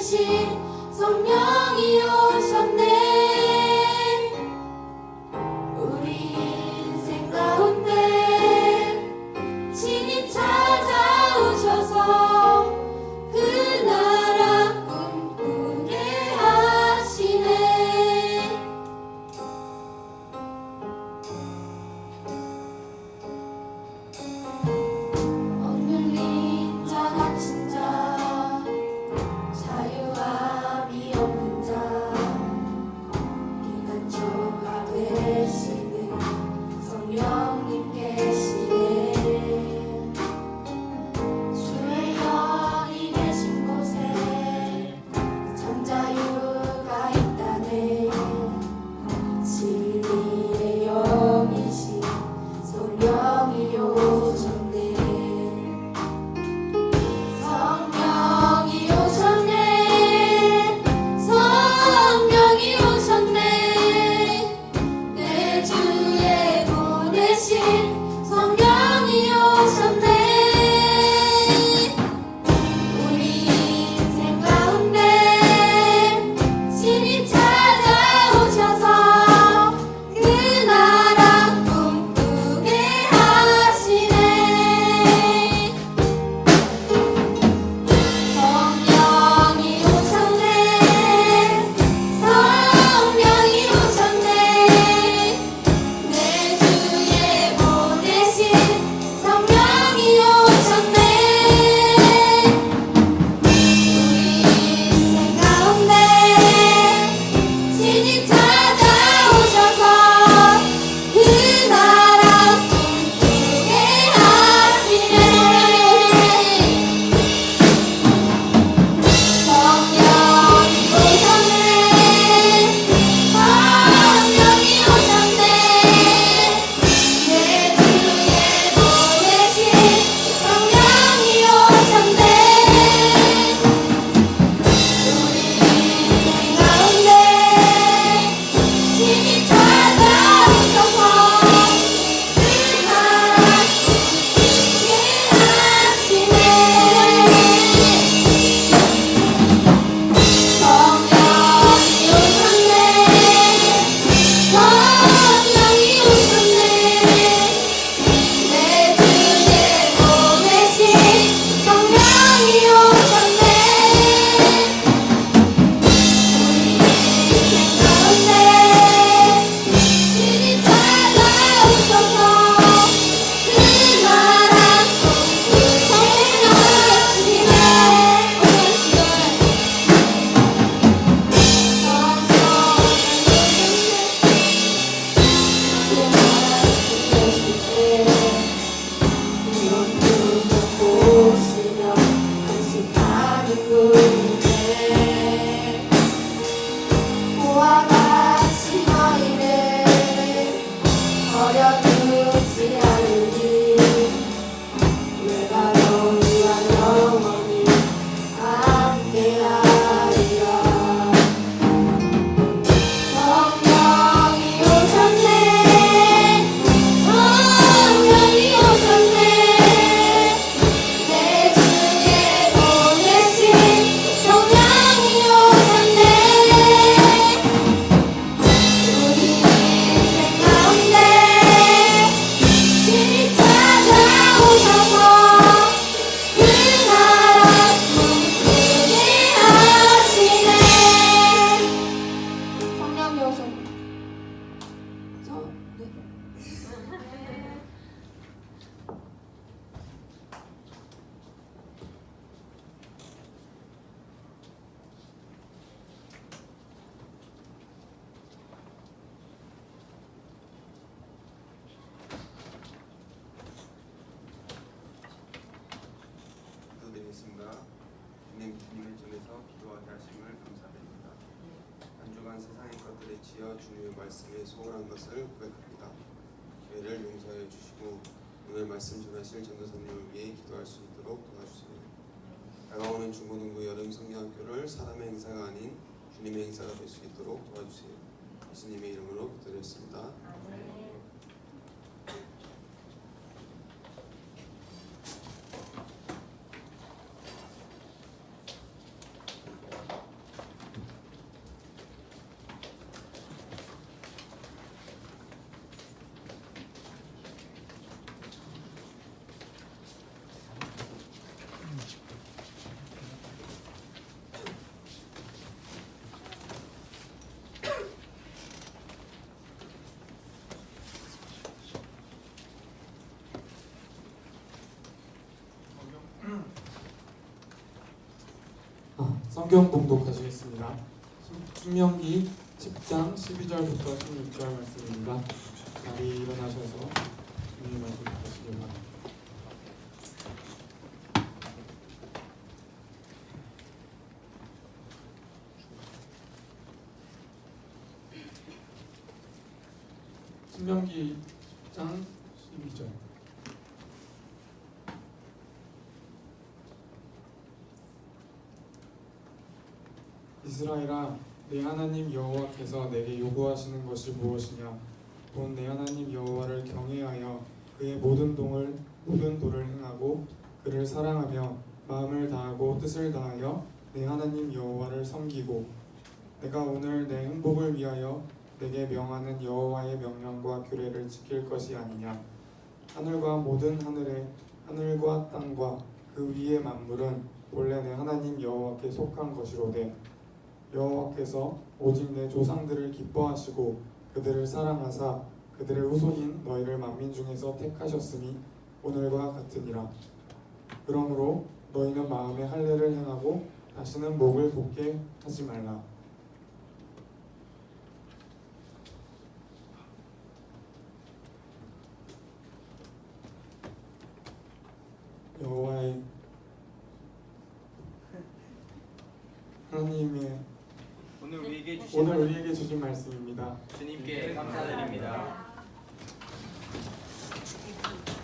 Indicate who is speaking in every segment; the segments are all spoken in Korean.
Speaker 1: 보내신 성령이 오셨네. 우리 인생 가운데 친히 찾아오셔서 그 나라 꿈꾸게 하시네. 억눌린 자 갇힌 자 자유함이 없는 자 피난처가 되시는 성령님 계시네. 주의 영이 계신 곳에 참 자유가 있다네. 진리의 영이신 성령이 오셨네. 성령이 오셨네. 성령이 오셨네. 내 주에 보내신 성령이 오셨네. 우리 인생 가운데 친히 찾아오셔서 그 나라 꿈꾸게 하시네. 성령이 오셨네. 성령이 오셨네. 내 주에 보내신 성령이 오셨네. 우리 인생 가운데 친히 찾아오셔서 그 나라 꿈꾸게 하시네. 성령이 오셨네. 성령이 오셨네. 내 주에 보내신 성령이 오셨네. 우리 인생 가운데 친히 찾아오셔서 그 나라 꿈꾸게 하시네. 성령이 오셨네. 성령이 오셨네. 내 주에 보내신 성령이 오셨네. 우리 인생 가운데 친히 찾아오셔서 그 나라 꿈꾸게 하시네. 보아 같이 너희를 버려두지 않으니 내가 너희와 영원히 함께하리라. 성령이 오셨네. 성령이 오셨네. 내 주에 보내신 성령이 오셨네. 우리 인생 가운데 친히 찾아오셔서 그 나라 꿈꾸게 하시네. 성령이 오셨네.
Speaker 2: 기도드리겠습니다. 주님을 통해서 기도하게 하심을 감사드립니다. 한 주간 세상의 것들에 치여 주님의 말씀에 소홀한 것을 고백합니다. 죄를 용서해 주시고 오늘 말씀 전하실 전도사님을 위해 기도할 수 있도록 도와주세요. 다가오는 중고등부 여름 성경학교를 사람의 행사가 아닌 주님의 행사가 될 수 있도록 도와주세요. 예수님의 이름으로 기도드렸습니다.
Speaker 3: 성경 봉독하시겠습니다. 신명기 10장 12절부터 16절 말씀입니다. 자리 일어나셔서 주님 말씀 듣으시기 바랍니다. 신명기 10장 12절. 이스라엘아, 내 하나님 여호와께서 내게 요구하시는 것이 무엇이냐? 본 내 하나님 여호와를 경외하여 그의 모든 도를 행하고 그를 사랑하며 마음을 다하고 뜻을 다하여 내 하나님 여호와를 섬기고 내가 오늘 내 행복을 위하여 내게 명하는 여호와의 명령과 규례를 지킬 것이 아니냐? 하늘과 모든 하늘과 땅과 그 위의 만물은 본래 내 하나님 여호와께 속한 것이로되 여호와께서 오직 내 조상들을 기뻐하시고 그들을 사랑하사 그들의 후손인 너희를 만민 중에서 택하셨으니 오늘과 같으니라. 그러므로 너희는 마음에 할례를 행하고 다시는 목을 곱게 하지 말라. 여호와의 하나님의
Speaker 4: 오늘 우리에게
Speaker 3: 주신 말씀입니다.
Speaker 4: 주님께 감사드립니다.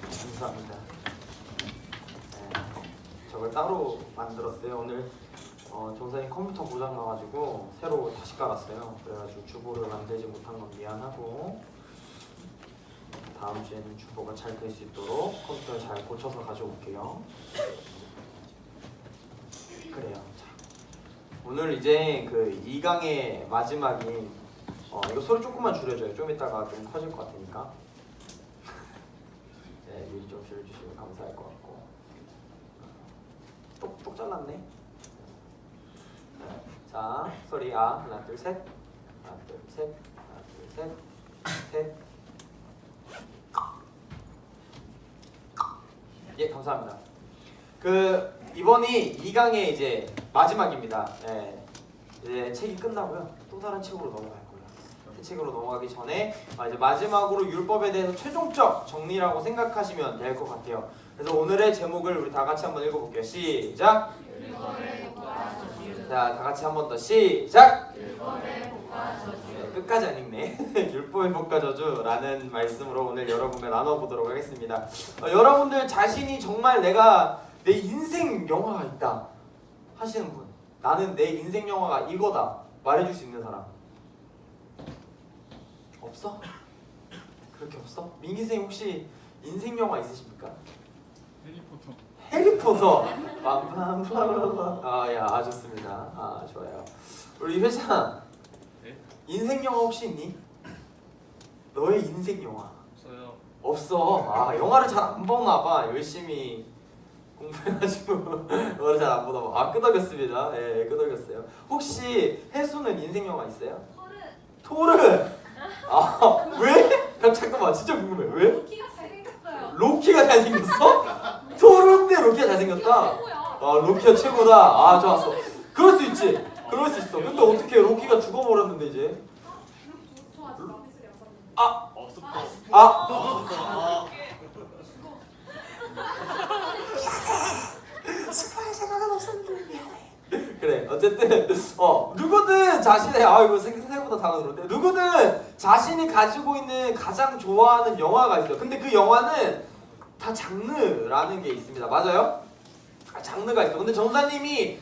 Speaker 5: 감사합니다. 저걸 따로 만들었어요. 오늘 종사님 컴퓨터 고장 나가지고 새로 다시 깔았어요. 그래가지고 주보를 만들지 못한 건 미안하고 다음 주에는 주보가 잘 될 수 있도록 컴퓨터를 잘 고쳐서 가져올게요. 그래요. 자, 오늘 이제 그 2강의 마지막인 이거 소리 조금만 줄여줘요. 좀 이따가 좀 커질 것 같으니까. 네, 미리 좀 줄여주시면 감사할 것 같고. 똑 잘랐네. 네. 자, 소리 하나 둘 셋, 하나 둘 셋, 하나 둘 셋, 셋. 예, 감사합니다. 이번이 2강의 이제 마지막입니다. 예, 이제 책이 끝나고요. 또 다른 책으로 넘어갈 거예요. 새 책으로 넘어가기 전에 이제 마지막으로 율법에 대해서 최종적 정리라고 생각하시면 될 것 같아요. 그래서 오늘의 제목을 우리 다 같이 한번 읽어볼게요. 시작. 자, 다 같이 한번 더 시작. 끝까지 안 읽네. 율법의 복과 저주라는 말씀으로 오늘 여러분과 나눠보도록 하겠습니다. 여러분들 자신이 정말 내가 내 인생 영화가 있다 하시는 분, 나는 내 인생 영화가 이거다 말해줄 수 있는 사람 없어? 그렇게 없어? 민기생 혹시 인생 영화 있으십니까? 해리포터. 빰빰빰빰. 야, 좋습니다. 좋아요. 우리 회장.
Speaker 4: 네?
Speaker 5: 인생 영화 혹시 있니? 너의 인생 영화.
Speaker 4: 없어요.
Speaker 5: 없어. 영화를 잘 안 보나 봐. 열심히 공부해가지고 영화를 잘 안 보나 봐. 끄덕였습니다. 예, 끄덕였어요. 혹시 혜수는 인생 영화 있어요? 토르. 왜? 잠깐만, 진짜 궁금해. 왜?
Speaker 1: 로키가 잘생겼어요.
Speaker 5: 로키가 잘생겼어? 토르인데 로키가 잘생겼다.
Speaker 1: 최고야.
Speaker 5: 로키가 최고다. 좋았어. 그럴 수 있지. 그럴 수 있어. 근데 어떻게 로키가 죽어버렸는데 이제?
Speaker 1: 저 아직 마피스를 안 봤는데.
Speaker 5: 스파이 생각은 없었는데. 그래, 어쨌든 누구든 자신의 이거 생각보다 다가들었는데 누구든 자신이 가지고 있는 가장 좋아하는 영화가 있어요. 근데 그 영화는 다 장르라는 게 있습니다. 맞아요? 장르가 있어. 근데 전사님이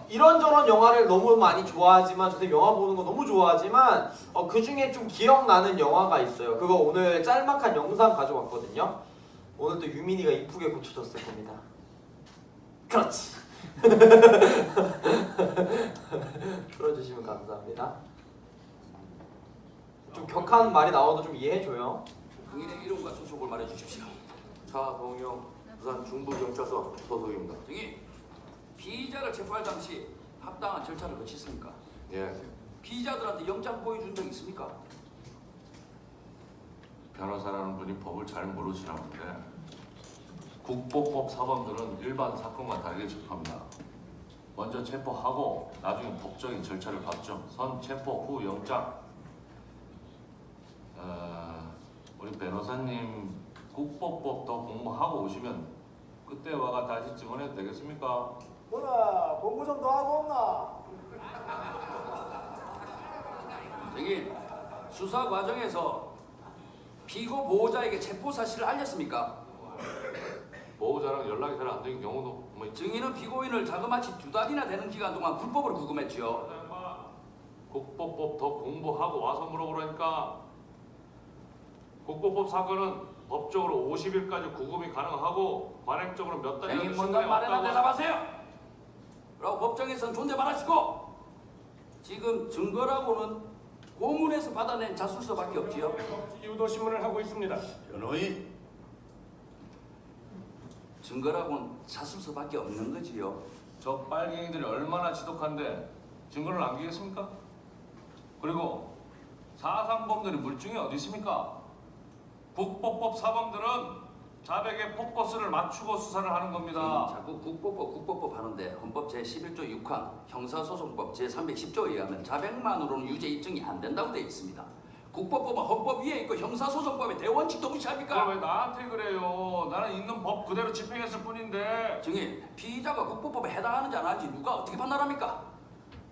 Speaker 5: 이런저런 영화를 너무 많이 좋아하지만, 선생님 영화 보는 거 너무 좋아하지만 그 중에 좀 기억나는 영화가 있어요. 그거 오늘 짤막한 영상 가져왔거든요. 오늘 또 유민이가 이쁘게 고쳐줬을 겁니다. 그렇지. 풀어주시면 감사합니다. 좀 격한 말이 나와도 좀 이해해줘요.
Speaker 6: 증인의 이름과 소속을 말해주십시오. 차동영 부산 중부경찰서 소속입니다. 증인, 피의자를 체포할 당시 합당한 절차를 거쳤습니까?
Speaker 7: 예,
Speaker 6: 피의자들한테 영장 보여준 적 있습니까?
Speaker 7: 변호사라는 분이 법을 잘 모르시나 본데 국보법 사범들은 일반 사건과 다르게 접합니다. 먼저 체포하고 나중에 법적인 절차를 밟죠. 선 체포 후 영장. 우리 변호사님 국법법 더 공부하고 오시면 그때 와가 다시 증언해도 되겠습니까?
Speaker 8: 뭐라 공부 좀 더 하고 온나?
Speaker 6: 증인, 수사 과정에서 피고 보호자에게 체포 사실을 알렸습니까?
Speaker 7: 보호자랑 연락이 잘 안 되는 경우도 뭐 있지.
Speaker 6: 증인은 피고인을 자그마치 2달이나 되는 기간 동안 불법으로 구금했지요.
Speaker 7: 국법법 더 공부하고 와서 물어보라니까. 국법법 사건은 법적으로 50일까지 구금이 가능하고 관행적으로 몇 달이나
Speaker 6: 증인 뭔가 말해나 대답하세요. 라고 법정에서는 존댓말 하시고 지금 증거라고는 고문에서 받아낸 자술서밖에 없지요.
Speaker 8: 유도 신문을 하고 있습니다.
Speaker 9: 변호인
Speaker 6: 증거라고는 자술서밖에 없는 거지요.
Speaker 7: 저 빨갱이들이 얼마나 지독한데 증거를 남기겠습니까? 그리고 사상범들이 물증이 어디 있습니까? 국법법 사범들은 자백의 포커스를 맞추고 수사를 하는 겁니다.
Speaker 6: 자꾸 국법법 하는데 헌법 제11조 6항 형사소송법 제310조에 의하면 자백만으로는 유죄 입증이 안 된다고 되어 있습니다. 국법법은 헌법 위에 있고 형사소송법의 대원칙도 무시합니까?
Speaker 7: 왜 나한테 그래요? 나는 있는 법 그대로 집행했을 뿐인데.
Speaker 6: 증인, 피의자가 국법법에 해당하는지 안 하는지 누가 어떻게 판단합니까?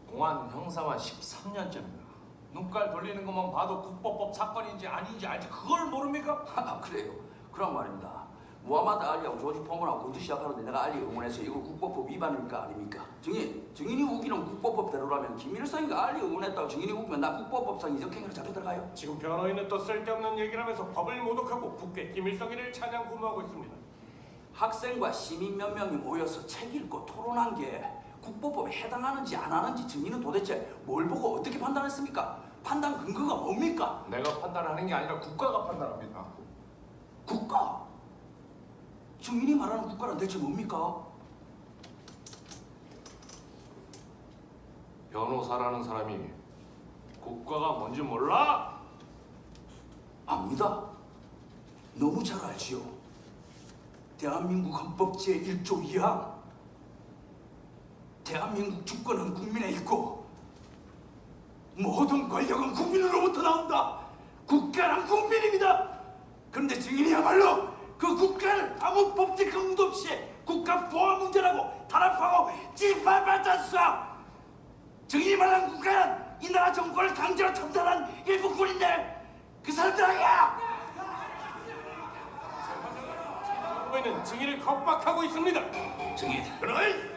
Speaker 7: 공안 형사만 13년째입니다. 눈깔 돌리는 것만 봐도 국법법 사건인지 아닌지 알지 그걸 모릅니까?
Speaker 6: 그래요. 그런 말입니다. 무하마드 알리하고 조지 포먼하고 군주 시합하는데 내가 알리 응원해서 이거 국법법 위반입니까 아닙니까? 증인이 우기는 국법법대로라면 김일성이가 알리 응원했다고 증인이 우기면 나 국법법상 이적행위로 잡혀 들어가요?
Speaker 8: 지금 변호인은 또 쓸데없는 얘기를 하면서 법을 모독하고 국회 김일성이를 찬양 구모하고 있습니다.
Speaker 6: 학생과 시민 몇 명이 모여서 책 읽고 토론한 게 국법법에 해당하는지 안 하는지 증인은 도대체 뭘 보고 어떻게 판단했습니까? 판단 근거가 뭡니까?
Speaker 7: 내가 판단하는 게 아니라 국가가 판단합니다.
Speaker 6: 국가? 증인이 말하는 국가란 대체 뭡니까?
Speaker 7: 변호사라는 사람이 국가가 뭔지 몰라?
Speaker 6: 압니다. 너무 잘 알지요. 대한민국 헌법 제1조 2항 대한민국 주권은 국민에 있고 모든 권력은 국민으로부터 나온다. 국가란 국민입니다. 그런데 증인이야말로 그 국가를 아무 법적 근거도 없이 국가 보안 문제라고 탄압하고 짓밟았었어. 증인이 말한 국가는 이 나라 정권을 강제로 첨단한 일부군인데 그 사람들 아니야.
Speaker 8: 변호인은 증인을 겁박하고 있습니다.
Speaker 6: 증인,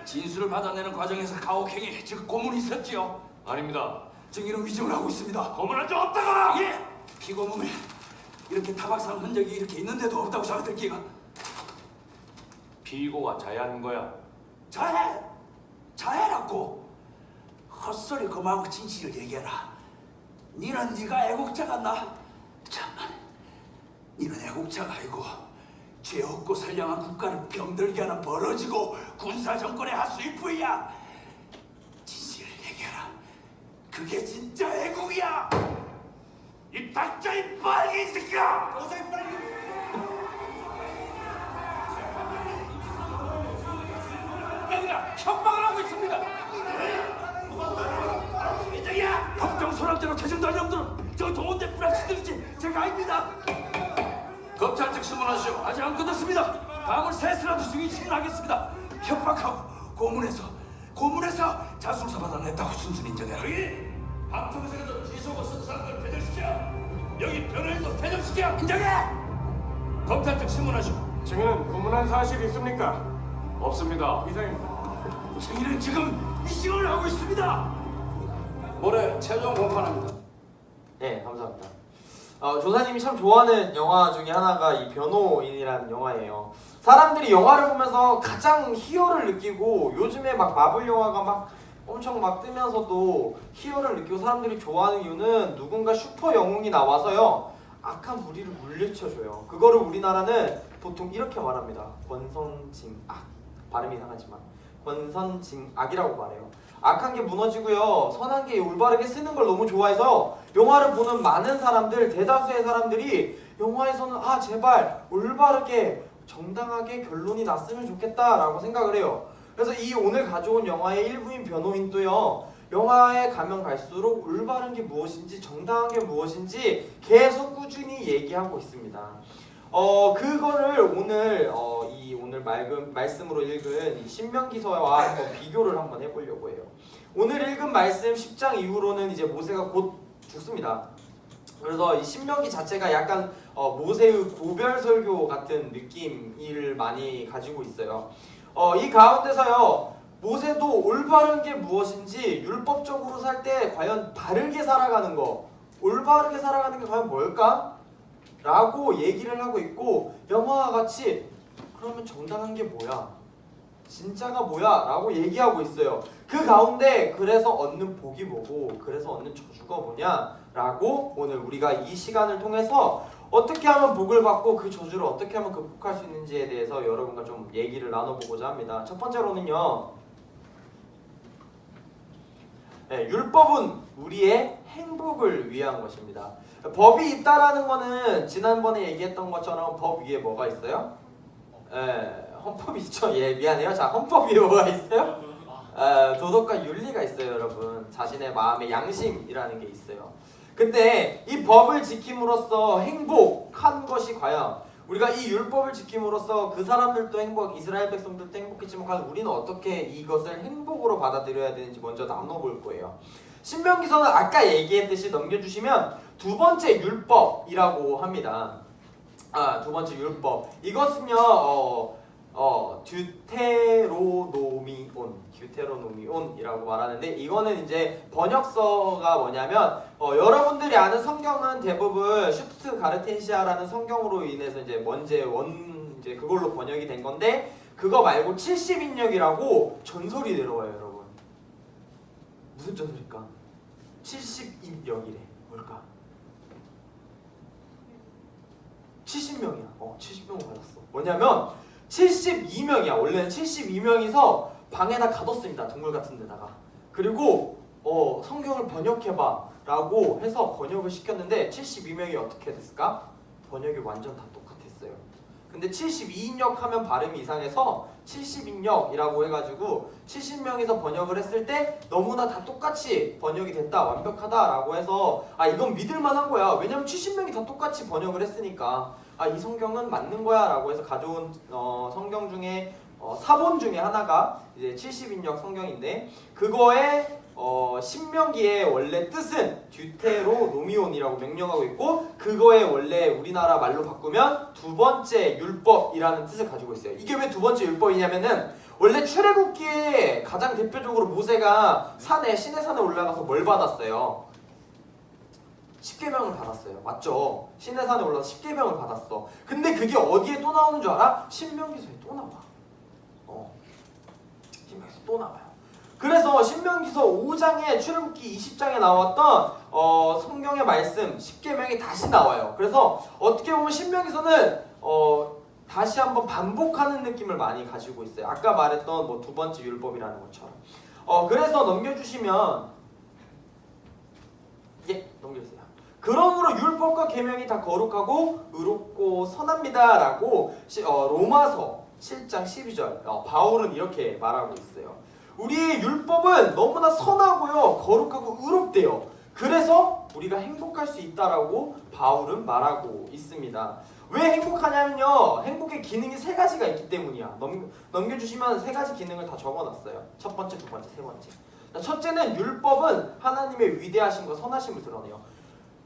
Speaker 6: 진술을 받아내는 과정에서 가혹행위, 즉 고문이 있었지요.
Speaker 7: 아닙니다.
Speaker 6: 증인은 위증을 하고 있습니다.
Speaker 7: 고문한 적 없다고!
Speaker 6: 예! 피고 몸에 이렇게 타박상 흔적이 이렇게 있는데도 없다고 잡아들 기가.
Speaker 7: 피고가 자해한 거야.
Speaker 6: 자해라고? 헛소리 그만하고 진실을 얘기해라. 니는 네가 애국자 같나? 잠깐, 니는 애국자가 아니고 죄 없고 선량한 국가를 병들게 하는 벌어지고 군사정권의 하수인부야. 진실을 얘기해라. 그게 진짜 애국이야. 이 닥쳐 이 빨개 이 새끼야.
Speaker 8: 아니라 협박을 하고 있습니다.
Speaker 6: 이정이야. 법정 소란대로 퇴진될 놈들은 저 좋은데 불안치들이지 제가 아닙니다. 검찰 측 신문하시오. 아직 안 끝났습니다. 다음은 세스라도 증인 신문하겠습니다. 협박하고 고문해서 자술서 받아냈다고 순순히 인정해라. 여기 방통위에서 지속을 쓴 사람들 퇴정시켜. 여기 변호인도 퇴정시켜. 인정해. 검찰 측 신문하시오.
Speaker 8: 증인은 구문한 사실이 있습니까?
Speaker 7: 없습니다.
Speaker 8: 이상입니다.
Speaker 6: 증인은 지금 이식을 하고 있습니다. 모레 최종 공판합니다.
Speaker 5: 네, 감사합니다. 조사님이 참 좋아하는 영화 중에 하나가 이 변호인이라는 영화예요. 사람들이 영화를 보면서 가장 희열을 느끼고 요즘에 막 마블 영화가 막 엄청 막 뜨면서도 희열을 느끼고 사람들이 좋아하는 이유는 누군가 슈퍼 영웅이 나와서요 악한 무리를 물리쳐줘요. 그거를 우리나라는 보통 이렇게 말합니다. 권선징악. 발음이 이상하지만 권선징악이라고 말해요. 악한 게 무너지고요 선한 게 올바르게 쓰는 걸 너무 좋아해서 영화를 보는 많은 사람들, 대다수의 사람들이 영화에서는 제발 올바르게 정당하게 결론이 났으면 좋겠다라고 생각을 해요. 그래서 이 오늘 가져온 영화의 일부인 변호인도요. 영화에 가면 갈수록 올바른 게 무엇인지 정당한 게 무엇인지 계속 꾸준히 얘기하고 있습니다. 그거를 오늘 오늘 말씀으로 읽은 이 신명기서와 한번 비교를 한번 해보려고 해요. 오늘 읽은 말씀 10장 이후로는 이제 모세가 곧 죽습니다. 그래서 이 신명기 자체가 약간 모세의 고별 설교 같은 느낌을 많이 가지고 있어요. 이 가운데서요. 모세도 올바른 게 무엇인지 율법적으로 살 때 과연 바르게 살아가는 거, 올바르게 살아가는 게 과연 뭘까? 라고 얘기를 하고 있고 영화와 같이 그러면 정당한 게 뭐야? 진짜가 뭐야? 라고 얘기하고 있어요. 그 가운데 그래서 얻는 복이 뭐고 그래서 얻는 저주가 뭐냐? 라고 오늘 우리가 이 시간을 통해서 어떻게 하면 복을 받고 그 저주를 어떻게 하면 극복할 수 있는지에 대해서 여러분과 좀 얘기를 나눠보고자 합니다. 첫 번째로는요. 네, 율법은 우리의 행복을 위한 것입니다. 법이 있다라는 거는 지난번에 얘기했던 것처럼 법 위에 뭐가 있어요? 헌법이 있죠. 미안해요. 자, 헌법 위에 뭐가 있어요? 도덕과 윤리가 있어요, 여러분. 자신의 마음의 양심이라는 게 있어요. 근데 이 법을 지킴으로써 행복한 것이 과연 우리가 이 율법을 지킴으로써 그 사람들도 행복, 이스라엘 백성들도 행복했지만 과연 우리는 어떻게 이것을 행복으로 받아들여야 되는지 먼저 나눠볼 거예요. 신명기서는 아까 얘기했듯이 넘겨주시면 두 번째 율법이라고 합니다. 두 번째 율법. 이것은요, 듀테로노미온이라고 말하는데 이거는 이제 번역서가 뭐냐면 여러분들이 아는 성경은 대부분 슈트가르텐시아라는 성경으로 인해서 이제 이제 그걸로 번역이 된 건데 그거 말고 70인역이라고 전설이 내려와요, 여러분. 무슨 전설일까? 70인역이래. 뭘까? 70명이야. 70명을 받았어. 뭐냐면 72명이야. 원래는 72명이서 방에다 가뒀습니다. 동굴 같은 데다가. 그리고 성경을 번역해봐 라고 해서 번역을 시켰는데 72명이 어떻게 됐을까? 번역이 완전 다 똑같았어요. 근데 72인역 하면 발음이 이상해서 70인역이라고 해가지고 70명이서 번역을 했을 때 너무나 다 똑같이 번역이 됐다, 완벽하다라고 해서 이건 믿을만한 거야. 왜냐면 70명이 다 똑같이 번역을 했으니까 이 성경은 맞는 거야 라고 해서 가져온 성경 중에 사본 중에 하나가 이제 70인역 성경인데 그거에 신명기의 원래 뜻은 듀테로노미온이라고 명령하고 있고 그거에 원래 우리나라 말로 바꾸면 두 번째 율법이라는 뜻을 가지고 있어요. 이게 왜 두 번째 율법이냐면은 원래 출애굽기에 가장 대표적으로 모세가 시내 산에 올라가서 뭘 받았어요? 10계명을 받았어요. 맞죠? 시내 산에 올라가서 10계명을 받았어. 근데 그게 어디에 또 나오는 줄 알아? 신명기서에 또 나와. 신명기서 또 나와요. 그래서 신명기서 5장에 출애굽기 20장에 나왔던 성경의 말씀 10계명이 다시 나와요. 그래서 어떻게 보면 신명기서는 다시 한번 반복하는 느낌을 많이 가지고 있어요. 아까 말했던 두 번째 율법이라는 것처럼. 그래서 넘겨주시면 넘겨주세요. 그러므로 율법과 계명이 다 거룩하고 의롭고 선합니다라고 로마서 7장 12절 바울은 이렇게 말하고 있어요. 우리의 율법은 너무나 선하고요, 거룩하고 의롭대요. 그래서 우리가 행복할 수 있다라고 바울은 말하고 있습니다. 왜 행복하냐면요, 행복의 기능이 세 가지가 있기 때문이야. 넘겨주시면 세 가지 기능을 다 적어놨어요. 첫 번째, 두 번째, 세 번째. 첫째는 율법은 하나님의 위대하심과 선하심을 드러내요.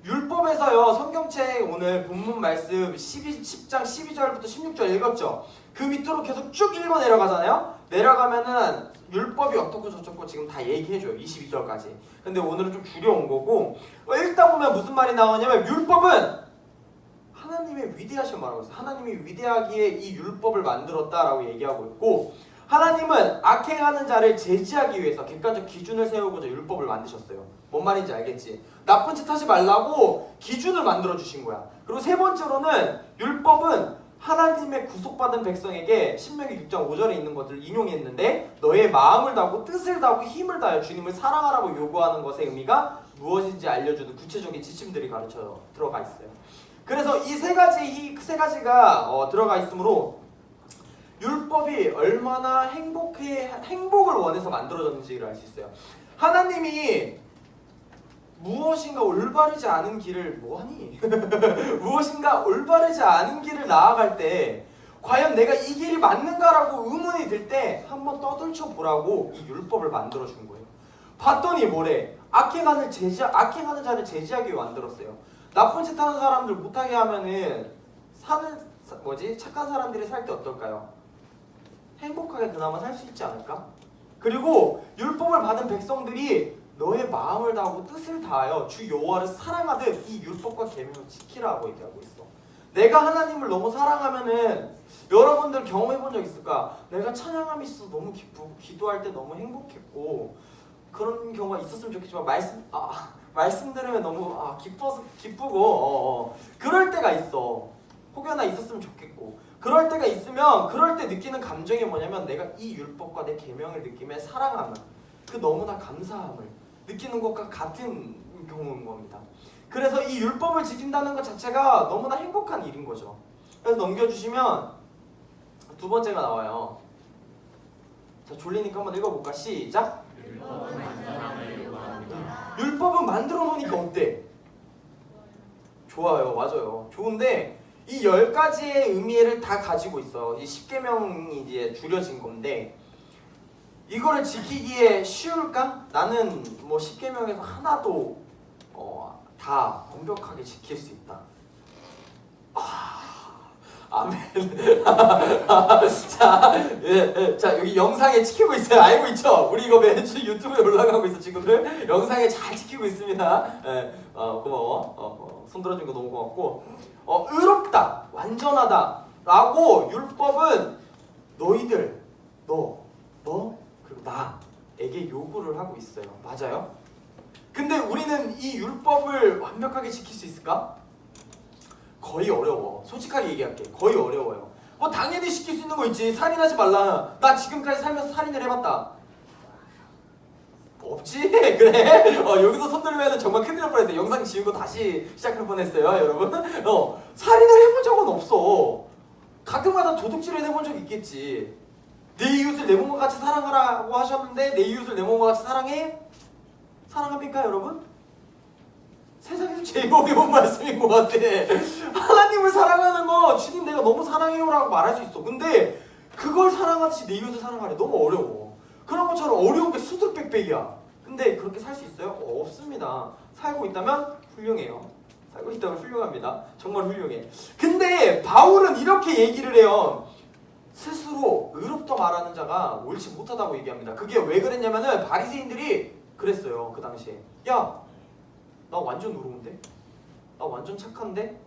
Speaker 5: 율법에서요, 성경책 오늘 본문 말씀 10장 12절부터 16절 읽었죠? 그 밑으로 계속 쭉 읽어 내려가잖아요? 내려가면은 율법이 어떻고 저쩌고 지금 다 얘기해줘요. 22절까지. 근데 오늘은 좀 줄여온 거고, 읽다 보면 무슨 말이 나오냐면 율법은 하나님의 위대하심을 말하고 있어요. 하나님이 위대하기에 이 율법을 만들었다라고 얘기하고 있고, 하나님은 악행하는 자를 제지하기 위해서 객관적 기준을 세우고자 율법을 만드셨어요. 뭔 말인지 알겠지? 나쁜 짓 하지 말라고 기준을 만들어 주신 거야. 그리고 세 번째로는 율법은 하나님의 구속받은 백성에게 신명기 6장 5절에 있는 것들을 인용했는데 너의 마음을 다하고 뜻을 다하고 힘을 다하여 주님을 사랑하라고 요구하는 것의 의미가 무엇인지 알려주는 구체적인 지침들이 가르쳐 들어가 있어요. 그래서 이 세 가지가 들어가 있으므로 율법이 얼마나 행복을 원해서 만들어졌는지를 알 수 있어요. 하나님이 무엇인가 올바르지 않은 길을 뭐하니? 무엇인가 올바르지 않은 길을 나아갈 때 과연 내가 이 길이 맞는가라고 의문이 들 때 한번 떠들쳐 보라고 이 율법을 만들어 준 거예요. 봤더니 뭐래? 악행하는 자를 제지하기 위해 만들었어요. 나쁜 짓 하는 사람들 못하게 하면은 착한 사람들이 살 때 어떨까요? 행복하게 그나마 살 수 있지 않을까? 그리고 율법을 받은 백성들이 너의 마음을 다하고 뜻을 다하여 주 여호와를 사랑하듯 이 율법과 계명을 지키라고 얘기하고 있어. 내가 하나님을 너무 사랑하면은 여러분들 경험해 본 적 있을까? 내가 찬양함이 있어서 너무 기쁘고 기도할 때 너무 행복했고 그런 경우가 있었으면 좋겠지만 말씀 들으면 너무 기쁘고 그럴 때가 있어. 혹여나 있었으면 좋겠고 그럴 때가 있으면 그럴 때 느끼는 감정이 뭐냐면 내가 이 율법과 내 계명을 느끼며 사랑함을 그 너무나 감사함을 느끼는 것과 같은 경우인 겁니다. 그래서 이 율법을 지킨다는 것 자체가 너무나 행복한 일인 거죠. 그래서 넘겨주시면 두 번째가 나와요. 자, 졸리니까 한번 읽어볼까? 시작! 율법은 만들어 놓으니까 어때? 좋아요. 맞아요. 좋은데 이 10가지의 의미를 다 가지고 있어. 이 10계명이 이제 줄여진 건데 이거를 지키기에 쉬울까? 나는 뭐 10계명에서 하나도 다 완벽하게 지킬 수 있다. 아멘. 자, 여기 영상에 찍히고 있어요. 알고 있죠? 우리 이거 매주 유튜브에 올라가고 있어. 지금들 영상에 잘 찍히고 있습니다. 고마워. 손 들어준 거 너무 고맙고. 의롭다, 완전하다 라고 율법은 너희들, 너 그리고 나에게 요구를 하고 있어요. 맞아요? 근데 우리는 이 율법을 완벽하게 지킬 수 있을까? 거의 어려워. 솔직하게 얘기할게. 거의 어려워요. 뭐 당연히 지킬 수 있는 거 있지. 살인하지 말라. 나 지금까지 살면서 살인을 해봤다. 없지? 그래? 여기서 손 들면 정말 큰일 날 뻔했어요. 영상 지우고 다시 시작할 뻔했어요, 여러분. 살인을 해본 적은 없어. 가끔가다 도둑질을 해본 적이 있겠지. 내 이웃을 내 몸과 같이 사랑하라고 하셨는데 내 이웃을 내 몸과 같이 사랑해? 사랑합니까, 여러분? 세상에서 제일 어려운 말씀인 것 같아. 하나님을 사랑하는 거 주님 내가 너무 사랑해요 라고 말할 수 있어. 근데 그걸 사랑하듯이 내 이웃을 사랑하래. 너무 어려워. 그런 것처럼 어려운 게 수두룩백백이야. 근데 그렇게 살 수 있어요? 없습니다. 살고 있다면 훌륭해요. 살고 있다면 훌륭합니다. 정말 훌륭해. 근데 바울은 이렇게 얘기를 해요. 스스로 의롭다 말하는 자가 옳지 못하다고 얘기합니다. 그게 왜 그랬냐면은 바리새인들이 그랬어요. 그 당시에. 야, 나 완전 의로운데? 나 완전 착한데?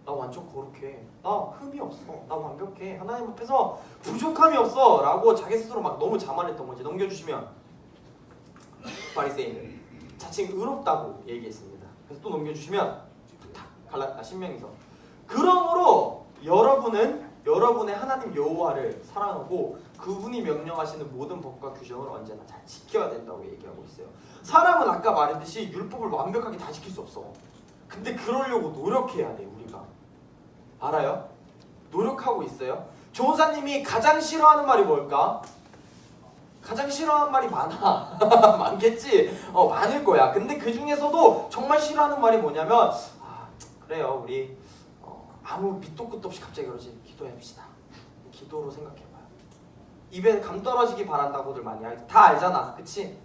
Speaker 5: 나 완전 거룩해. 나 흠이 없어. 나 완벽해. 하나님 앞에서 부족함이 없어. 라고 자기 스스로 막 너무 자만했던 거지. 넘겨주시면 바리새인은 자칭 의롭다고 얘기했습니다. 그래서 또 넘겨주시면 신명기서 그러므로 여러분은 여러분의 하나님 여호와를 사랑하고 그분이 명령하시는 모든 법과 규정을 언제나 잘 지켜야 된다고 얘기하고 있어요. 사람은 아까 말했듯이 율법을 완벽하게 다 지킬 수 없어. 근데 그러려고 노력해야 돼. 우리가 알아요? 노력하고 있어요. 조은사님이 가장 싫어하는 말이 뭘까? 가장 싫어하는 말이 많아. 많겠지? 많을 거야. 근데 그 중에서도 정말 싫어하는 말이 뭐냐면 그래요. 우리 아무 밑도 끝도 없이 갑자기 그러지. 기도해봅시다. 기도로 생각해봐요. 입에 감 떨어지기 바란다고들 많이 알지. 다 알잖아. 그치?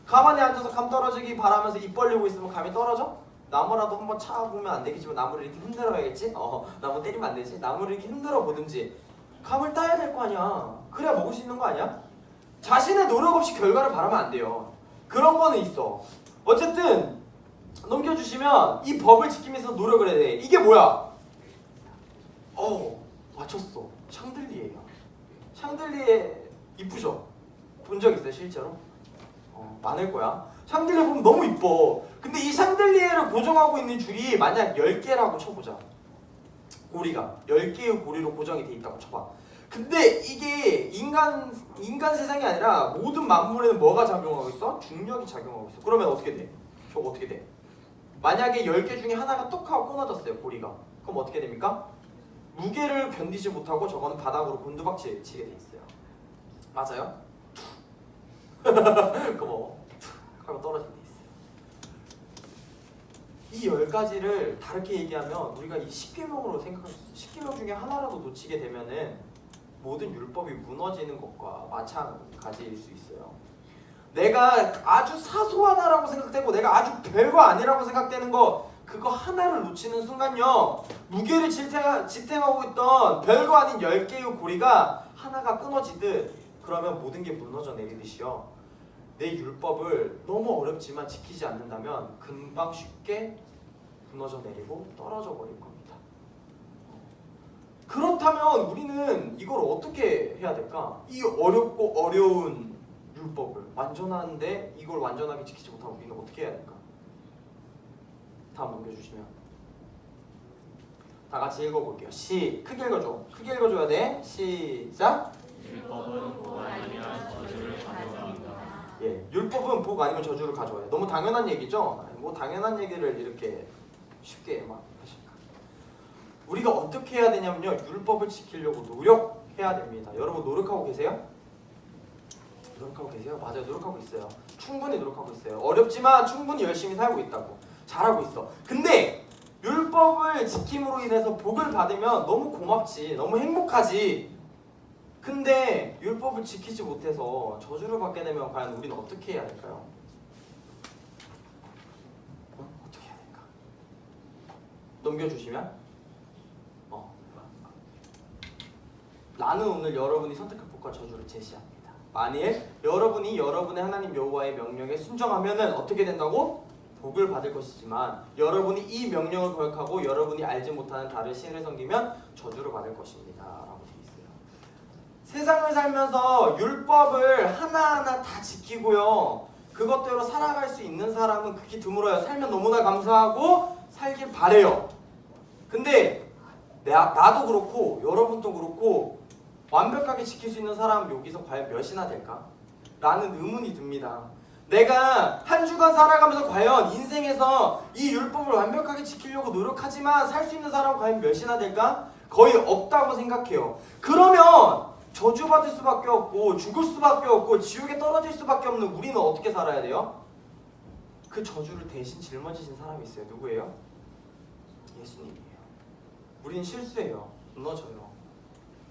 Speaker 5: 가만히 앉아서 감 떨어지기 바라면서 입 벌리고 있으면 감이 떨어져? 나무라도 한번 차보면 안 되겠지만 나무를 이렇게 흔들어야겠지? 나무 때리면 안 되지? 나무를 이렇게 흔들어 보든지 감을 따야 될 거 아니야. 그래야 먹을 수 있는 거 아니야? 자신의 노력 없이 결과를 바라면 안 돼요. 그런 거는 있어. 어쨌든 넘겨주시면 이 법을 지키기 위해서 노력을 해야 돼. 이게 뭐야? 맞췄어. 샹들리에요. 샹들리에 이쁘죠? 본 적 있어요 실제로? 많을 거야. 샹들리에 보면 너무 이뻐. 근데 이 샹들리에를 고정하고 있는 줄이 만약 10개라고 쳐보자. 고리가 10개의 고리로 고정이 돼 있다고 쳐봐. 근데 이게 인간 세상이 아니라 모든 만물에는 뭐가 작용하고 있어? 중력이 작용하고 있어. 그러면 어떻게 돼? 저거 어떻게 돼? 만약에 10개 중에 하나가 뚝 하고 끊어졌어요. 고리가. 그럼 어떻게 됩니까? 무게를 견디지 못하고 저거는 바닥으로 곤두박질 치게 돼 있어요. 맞아요? 고마워. 하고 떨어지게 돼 있어요. 이 10가지를 다르게 얘기하면 우리가 이 10계명으로 생각할 수 있어요. 10계명 중에 하나라도 놓치게 되면은 모든 율법이 무너지는 것과 마찬가지일 수 있어요. 내가 아주 사소하다라고 생각되고 내가 아주 별거 아니라고 생각되는 거 그거 하나를 놓치는 순간요 무게를 지탱하고 있던 별거 아닌 10개의 고리가 하나가 끊어지듯 그러면 모든 게 무너져 내리듯이요 내 율법을 너무 어렵지만 지키지 않는다면 금방 쉽게 무너져 내리고 떨어져 버릴 겁니다. 그렇다면 우리는 이걸 어떻게 해야 될까? 이 어렵고 어려운 율법을 완전한데 이걸 완전하게 지키지 못하면 우리는 어떻게 해야 될까? 다음 넘겨주시면 다 같이 읽어볼게요. 크게 읽어줘. 크게 읽어줘야 돼. 시작.
Speaker 4: 율법은 복 아니면 저주를 가져옵니다.
Speaker 5: 예, 율법은 복 아니면 저주를 가져와요. 너무 당연한 얘기죠? 뭐 당연한 얘기를 이렇게 쉽게 막 하실까? 우리가 어떻게 해야 되냐면요. 율법을 지키려고 노력해야 됩니다. 여러분 노력하고 계세요? 노력하고 계세요? 맞아요. 노력하고 있어요. 충분히 노력하고 있어요. 어렵지만 충분히 열심히 살고 있다고. 잘하고 있어. 근데 율법을 지킴으로 인해서 복을 받으면 너무 고맙지. 너무 행복하지. 근데 율법을 지키지 못해서 저주를 받게 되면 과연 우리는 어떻게 해야 될까요? 어떻게 해야 될까? 넘겨주시면 나는 오늘 여러분이 선택할 복과 저주를 제시합니다. 만일 여러분이 여러분의 하나님 여호와의 명령에 순종하면은 어떻게 된다고? 복을 받을 것이지만 여러분이 이 명령을 거역하고 여러분이 알지 못하는 다른 신을 섬기면 저주를 받을 것입니다. 라고 되어 있어요. 세상을 살면서 율법을 하나하나 다 지키고요. 그것대로 살아갈 수 있는 사람은 극히 드물어요. 살면 너무나 감사하고 살길 바래요. 근데 나도 그렇고 여러분도 그렇고 완벽하게 지킬 수 있는 사람 여기서 과연 몇이나 될까? 라는 의문이 듭니다. 내가 한 주간 살아가면서 과연 인생에서 이 율법을 완벽하게 지키려고 노력하지만 살 수 있는 사람은 과연 몇이나 될까? 거의 없다고 생각해요. 그러면 저주받을 수밖에 없고 죽을 수밖에 없고 지옥에 떨어질 수밖에 없는 우리는 어떻게 살아야 돼요? 그 저주를 대신 짊어지신 사람이 있어요. 누구예요? 예수님이에요. 우리는 실수해요. 무너져요.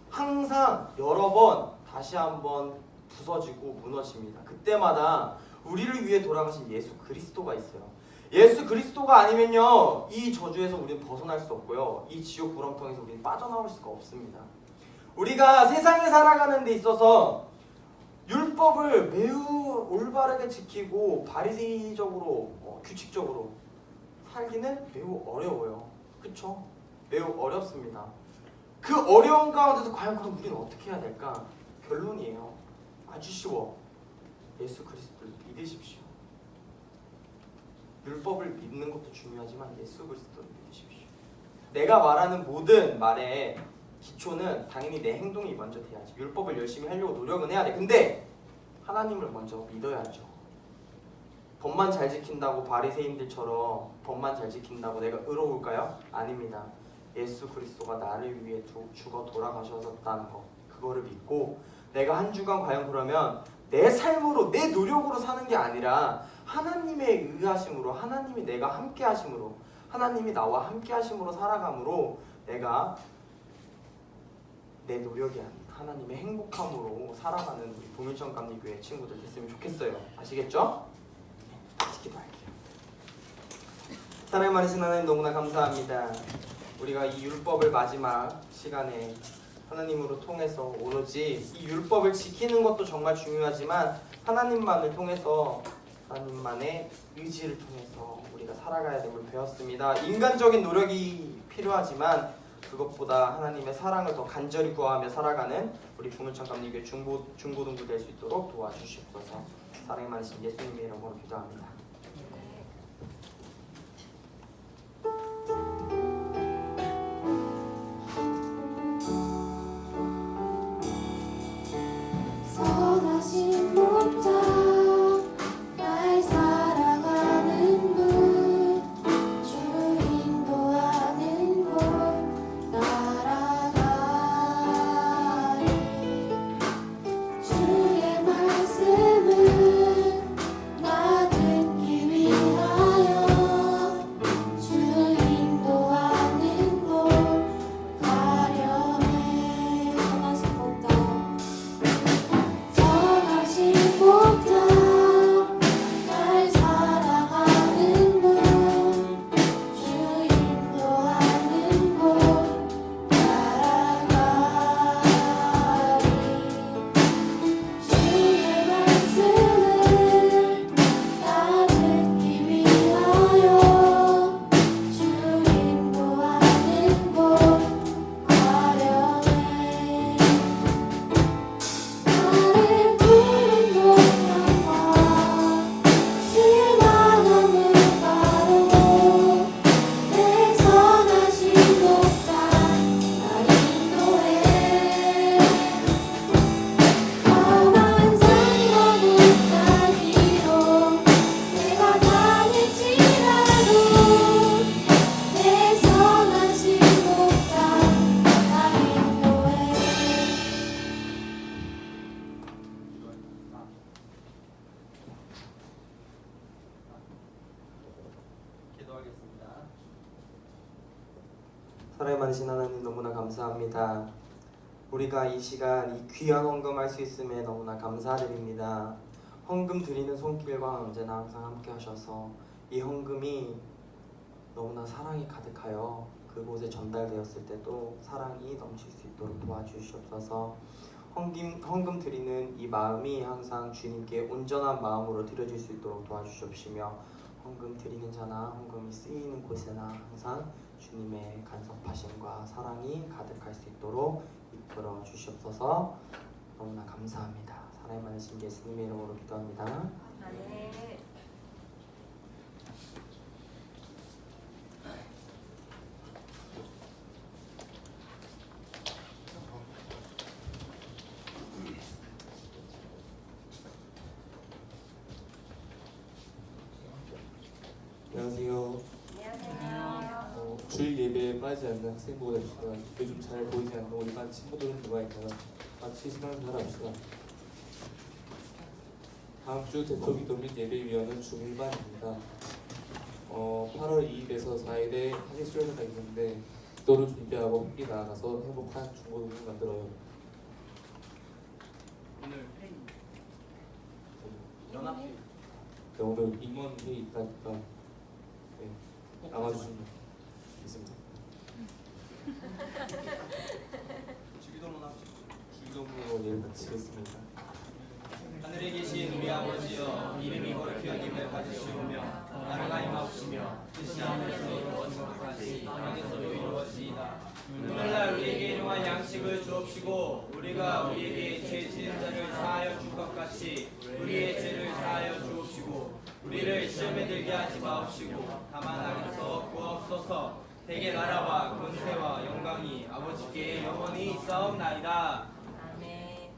Speaker 5: 항상 여러 번 다시 한번 부서지고 무너집니다. 그때마다 우리를 위해 돌아가신 예수 그리스도가 있어요. 예수 그리스도가 아니면요 이 저주에서 우리는 벗어날 수 없고요 이 지옥 구렁텅에서 우리는 빠져나올 수가 없습니다. 우리가 세상에 살아가는 데 있어서 율법을 매우 올바르게 지키고 바리새인적으로 규칙적으로 살기는 매우 어려워요. 그쵸? 매우 어렵습니다. 그 어려운 가운데서 과연 그럼 우리는 어떻게 해야 될까? 결론이에요. 아주 쉬워. 예수 그리스도를 믿으십시오. 율법을 믿는 것도 중요하지만 예수 그리스도를 믿으십시오. 내가 말하는 모든 말의 기초는 당연히 내 행동이 먼저 돼야지. 율법을 열심히 하려고 노력은 해야 돼. 근데 하나님을 먼저 믿어야죠. 법만 잘 지킨다고 바리새인들처럼 법만 잘 지킨다고 내가 의로울까요? 아닙니다. 예수 그리스도가 나를 위해 죽어 돌아가셨다는 거 그거를 믿고 내가 한 주간 과연 그러면 내 삶으로 내 노력으로 사는 게 아니라 하나님의 의하심으로 하나님이 내가 함께 하심으로 하나님이 나와 함께 하심으로 살아감으로 내가 내 노력이 아닌 하나님의 행복함으로 살아가는 우리 보물천 감리교회 친구들 됐으면 좋겠어요. 아시겠죠? 같이 기도할게요. 사랑이 많으신 하나님 너무나 감사합니다. 우리가 이 율법을 마지막 시간에 하나님으로 통해서 오로지 이 율법을 지키는 것도 정말 중요하지만 하나님만을 통해서 하나님만의 의지를 통해서 우리가 살아가야 됨을 배웠습니다. 인간적인 노력이 필요하지만 그것보다 하나님의 사랑을 더 간절히 구하며 살아가는 우리 부문천 감리교회 중고등부 될 수 있도록 도와주시옵소서. 사랑이 많으신 예수님의 이름으로 기도합니다.
Speaker 9: 선하신 목자 날 사랑하는 분 주 인도하는 곳 나라
Speaker 5: 사랑이 많으신 하나님 너무나 감사합니다. 우리가 이 시간 이 귀한 헌금할 수 있음에 너무나 감사드립니다. 헌금 드리는 손길과 언제나 항상 함께 하셔서 이 헌금이 너무나 사랑이 가득하여 그곳에 전달되었을 때도 사랑이 넘칠 수 있도록 도와주시옵소서. 헌금 드리는 이 마음이 항상 주님께 온전한 마음으로 드려질 수 있도록 도와주시옵시며 헌금 드리는 자나 헌금이 쓰이는 곳에나 항상 주님의 간섭하심과 사랑이 가득할 수 있도록 이끌어 주시옵소서. 너무나 감사합니다. 사랑이 많으신 예수님의 이름으로 기도합니다.
Speaker 4: 네.
Speaker 10: 안녕하세요. 주일 예배에 빠지지 않는 학생부가 됩시다. 요즘 잘 보이지 않는 우리 반 친구들은 누가 있나요? 같이 신앙생활 합시다. 다음 주 대표 기도 및 예배위원은 중1반입니다. 8월 2일에서 4일에 학예 수련회가 있는데 기도를 준비하고 함께 나아가서 행복한 중고등을 만들어요.
Speaker 7: 오늘 회의 연합회
Speaker 10: 네, 오늘 임원 회의 있다니까 네, 나와주시면 있습니다. 주기도문으로 예를 마치겠습니다.
Speaker 11: 하늘에 계신 우리 아버지여, 이름이 거룩히 여김을 받으시오며 나라가 임하옵시며 뜻이 하늘에서 이루어진 것 같이 땅에서도 이루어지이다. 오늘날 우리에게 일용할 양식을 주옵시고 우리가 우리에게 죄 지은 자를 사하여 줄 것 같이 우리의 죄를 사하여 주옵시고 우리를 시험에 들게 하지 마옵시고 다만 악에서 구하옵소서. 대개 나라와 권세와 영광이 아버지께 영원히 있사옵나이다.
Speaker 4: 아멘.